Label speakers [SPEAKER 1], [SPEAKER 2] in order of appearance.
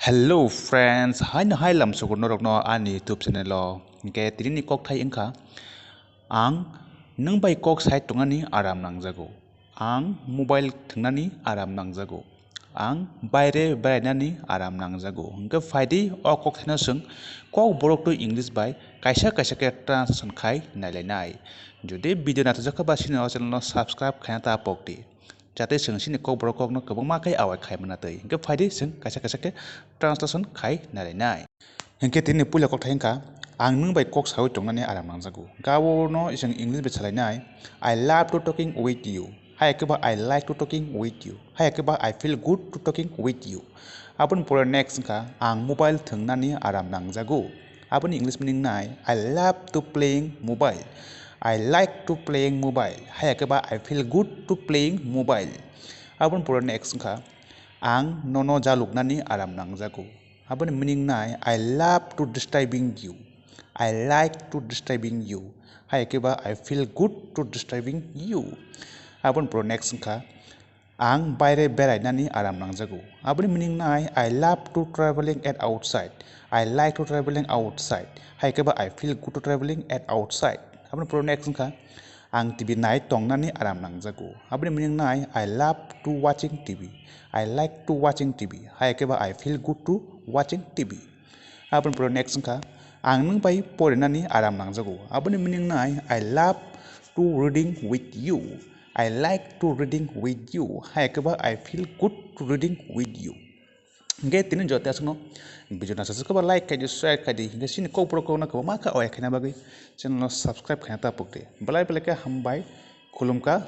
[SPEAKER 1] Hello friends, hai na hai lam sukur norok no ani YouTube channel lo. Ke tiri ni kok thai engkha. Ang Nwng Bai kok sai tungani Aram nangjago. Ang mobile thungnani Aram nangjago. Ang baire berainani Aram nangjago. Hingke faidi o kok thaina sung kokborok to English bai kaisa ke translation khai nailainai. Jodi video nathajaka ba sini channel no subscribe khaina ta pokti. Jate sing sini kokborok no kwbangma khai awai khai manatui. Hingke faidi sing kaisa ke translation khai nailainai. Hingke tini puila kok thai engkha. Ang Nwng Bai kok sawi tongani Aram nangjago. Gao no isang English bai salainai. I love to talking with you. Hai keba I like to talking with you. Hai keba I feel good to talking with you. Abon pore next engkha ang mobile thungnani Aram nangjago. Abon English meaning nai I love to playing mobile. I like to playing mobile. Hai keba I feel good to playing mobile. Abon pore next engkha ang nono jaluknani Aram nangjago. Abon meaning nai I love to disturbing you. I like to disturbing you. Hai keba I feel good to disturbing you. Abon pro next engkha ang baire berainani Aram nangjago. Abon meaning nai I love to traveling at outside. I like to traveling outside. Hai keba I feel good to traveling at outside. Abon pro next engkha ang TV nai tongnani Aram nangjago. Abon meaning nai I love to watching TV. I like to watching TV. Hai keba I feel good to watching TV. Abon pro next engkha ang Nwng Bai porinani Aram nangjago. Abon meaning nai I love to reading with you. I like to reading with you. Hai keba I feel good to reading with you. Hingke tini jote asno video na subscribe like kai share kai di hingke sini kokborok na ko ma ka oi khai na bagui channel no subscribe khai ta pukte belai belai ka hambai khulumka.